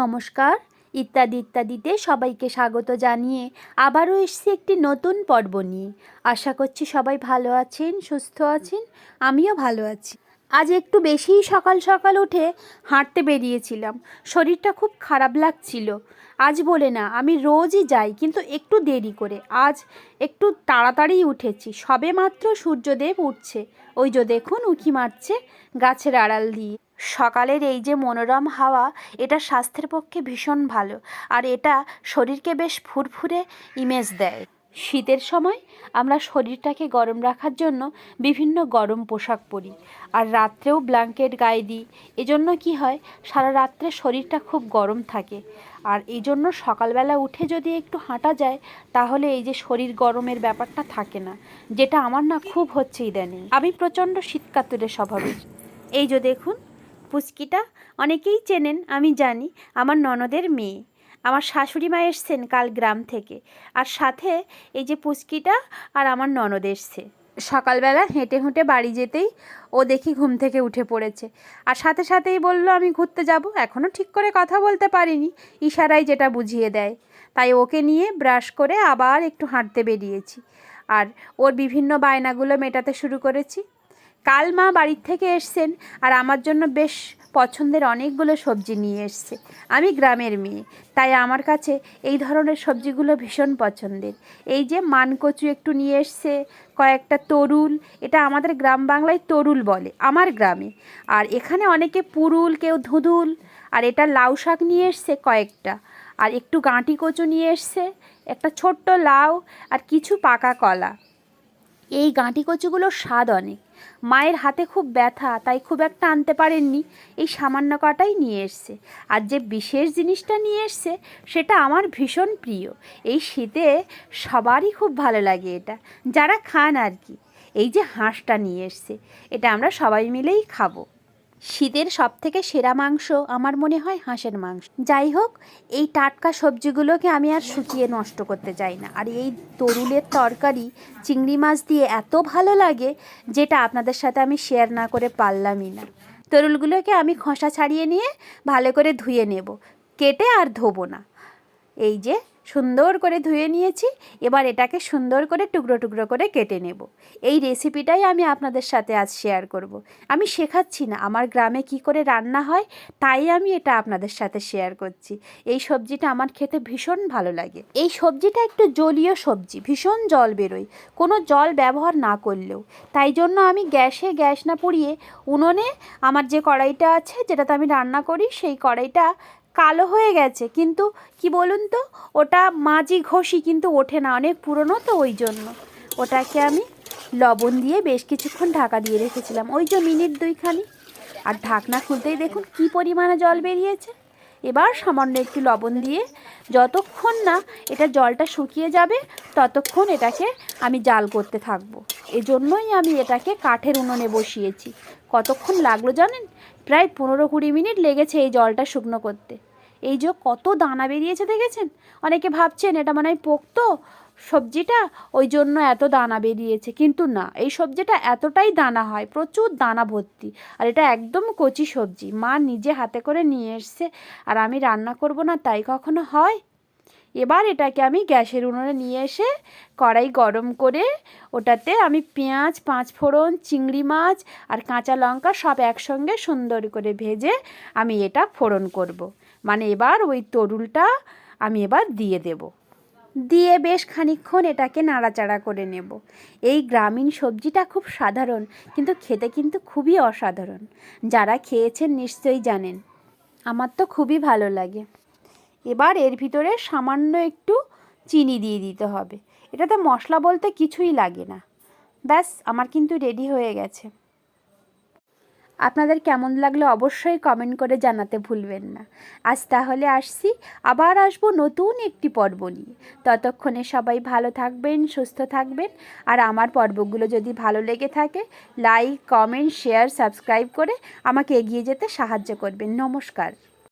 নমস্কার। ইত্যাদি ইত্যাদিতে সবাইকে স্বাগত জানিয়ে আবারও এসেছি একটি নতুন পর্ব নিয়ে। আশা করছি সবাই ভালো আছেন, সুস্থ আছেন, আমিও ভালো আছি। আজ একটু বেশিই সকাল সকাল উঠে হাঁটতে বেরিয়েছিলাম। শরীরটা খুব খারাপ লাগছিল। আজ বলে না, আমি রোজই যাই, কিন্তু একটু দেরি করে। আজ একটু তাড়াতাড়ি উঠেছি, সবে মাত্র সূর্যদেব উঠছে। ওই যে দেখুন উঁকি মারছে গাছের আড়াল দিয়ে। সকালের এই যে মনোরম হাওয়া, এটা স্বাস্থ্যের পক্ষে ভীষণ ভালো, আর এটা শরীরকে বেশ ফুরফুরে ইমেজ দেয়। শীতের সময় আমরা শরীরটাকে গরম রাখার জন্য বিভিন্ন গরম পোশাক পরি, আর রাত্রেও ব্ল্যাঙ্কেট গায়ে দিই। এজন্য কি হয়, সারা রাত্রে শরীরটা খুব গরম থাকে। আর এই জন্য সকালবেলা উঠে যদি একটু হাঁটা যায়, তাহলে এই যে শরীর গরমের ব্যাপারটা থাকে না, যেটা আমার না খুব হচ্ছে ইদানিং। আমি প্রচণ্ড শীতকাতুরে স্বভাবের। এই যে দেখুন পুচকিটা, অনেকেই চেনেন আমি জানি, আমার ননদের মেয়ে। আমার শাশুড়ি মা এসছেন কাল গ্রাম থেকে, আর সাথে এই যে পুচকিটা আর আমার ননদ এসছে। সকালবেলা হেঁটে হেঁটে বাড়ি যেতেই ও দেখি ঘুম থেকে উঠে পড়েছে, আর সাথে সাথেই বলল আমি ঘুরতে যাব। এখনও ঠিক করে কথা বলতে পারিনি, ইশারায় যেটা বুঝিয়ে দেয়। তাই ওকে নিয়ে ব্রাশ করে আবার একটু হাঁটতে বেরিয়েছি, আর ওর বিভিন্ন বায়নাগুলো মেটাতে শুরু করেছি। কাল মা বাড়ির থেকে এসছেন, আর আমার জন্য বেশ পছন্দের অনেকগুলো সবজি নিয়ে এসছে। আমি গ্রামের মেয়ে, তাই আমার কাছে এই ধরনের সবজিগুলো ভীষণ পছন্দের। এই যে মানকচু একটু নিয়ে এসছে, কয়েকটা তরুল, এটা আমাদের গ্রাম বাংলায় তরুল বলে আমার গ্রামে, আর এখানে অনেকে পুরুল, কেউ ধুঁধুল। আর এটা লাউ শাক নিয়ে এসছে কয়েকটা, আর একটু গাঁটি কচু নিয়ে এসছে, একটা ছোট্ট লাউ, আর কিছু পাকা কলা। এই গাঁটি কচুগুলোর স্বাদ অনেক। মায়ের হাতে খুব ব্যথা, তাই খুব একটা আনতে পারেননি, এই সামান্য কটাই নিয়ে এসছে। আর যে বিশেষ জিনিসটা নিয়ে এসছে সেটা আমার ভীষণ প্রিয়। এই শীতে সবারই খুব ভালো লাগে এটা, যারা খান আর কি। এই যে হাঁসটা নিয়ে এসছে, এটা আমরা সবাই মিলেই খাবো। শীতের সবথেকে সেরা মাংস আমার মনে হয় হাঁসের মাংস। যাই হোক, এই টাটকা সবজিগুলোকে আমি আর শুকিয়ে নষ্ট করতে চাই না। আর এই তরুলের তরকারি চিংড়ি মাছ দিয়ে এত ভালো লাগে, যেটা আপনাদের সাথে আমি শেয়ার না করে পারলামই না। তরুলগুলোকে আমি খোসা ছাড়িয়ে নিয়ে ভালো করে ধুয়ে নেব, কেটে আর ধোবো না। এই যে সুন্দর করে ধুয়ে নিয়েছি, এবার এটাকে সুন্দর করে টুকরো টুকরো করে কেটে নেব। এই রেসিপিটাই আমি আপনাদের সাথে আজ শেয়ার করব। আমি শেখাচ্ছি না, আমার গ্রামে কি করে রান্না হয় তাই আমি এটা আপনাদের সাথে শেয়ার করছি। এই সবজিটা আমার খেতে ভীষণ ভালো লাগে। এই সবজিটা একটু জলীয় সবজি, ভীষণ জল বেরোয় কোনো জল ব্যবহার না করলেও। তাই জন্য আমি গ্যাস না পুড়িয়ে উনুনে আমার যে কড়াইটা আছে, যেটাতে আমি রান্না করি, সেই কড়াইটা কালো হয়ে গেছে, কিন্তু কি বলুন তো, ওটা মাজি ঘষি কিন্তু ওঠে না, অনেক পুরনো তো, ওই জন্য ওটাকে আমি লবণ দিয়ে বেশ কিছুক্ষণ ঢাকা দিয়ে রেখেছিলাম, ওই যে মিনিট দুইখানি। আর ঢাকনা খুলতেই দেখুন কি পরিমাণে জল বেরিয়েছে। এবার সামান্য একটু লবণ দিয়ে যতক্ষণ না এটা জলটা শুকিয়ে যাবে, ততক্ষণ এটাকে আমি জাল করতে থাকবো। এজন্যই আমি এটাকে কাঠের উনুনে বসিয়েছি। কতক্ষণ লাগলো জানেন? প্রায় 15-20 মিনিট লেগেছে এই জলটা শুকনো করতে। এই যে কত দানা বেরিয়েছে দেখেছেন? অনেকে ভাবছেন এটা মনে হয় পোক্ত সবজিটা, ওই জন্য এত দানা বেরিয়েছে, কিন্তু না, এই সবজিটা এতটাই দানা হয়, প্রচুর দানা ভর্তি। আর এটা একদম কচি সবজি, মা নিজে হাতে করে নিয়ে এসছে, আর আমি রান্না করব না তাই কখনো হয়? এবার এটাকে আমি গ্যাসের উনুনে নিয়ে এসে কড়াই গরম করে ওটাতে আমি পেঁয়াজ, 5 ফোড়ন, চিংড়ি মাছ আর কাঁচা লঙ্কা সব একসঙ্গে সুন্দর করে ভেজে আমি এটা ফোড়ন করব। মানে এবার ওই তরুলটা আমি এবার দিয়ে দেব, দিয়ে বেশ খানিকক্ষণ এটাকে নাড়াচাড়া করে নেব। এই গ্রামীণ সবজিটা খুব সাধারণ, কিন্তু খেতে কিন্তু খুবই অসাধারণ। যারা খেয়েছেন নিশ্চয়ই জানেন, আমার তো খুবই ভালো লাগে। এবার এর ভিতরে সামান্য একটু চিনি দিয়ে দিতে হবে। এটাতে মশলা বলতে কিছুই লাগে না। ব্যাস, আমার কিন্তু রেডি হয়ে গেছে। আপনাদের কেমন লাগলো অবশ্যই কমেন্ট করে জানাতে ভুলবেন না। আজ তাহলে আসছি, আবার আসবো নতুন একটি পর্ব নিয়ে। ততক্ষণে সবাই ভালো থাকবেন, সুস্থ থাকবেন। আর আমার পর্বগুলো যদি ভালো লেগে থাকে, লাইক, কমেন্ট, শেয়ার, সাবস্ক্রাইব করে আমাকে এগিয়ে যেতে সাহায্য করবেন। নমস্কার।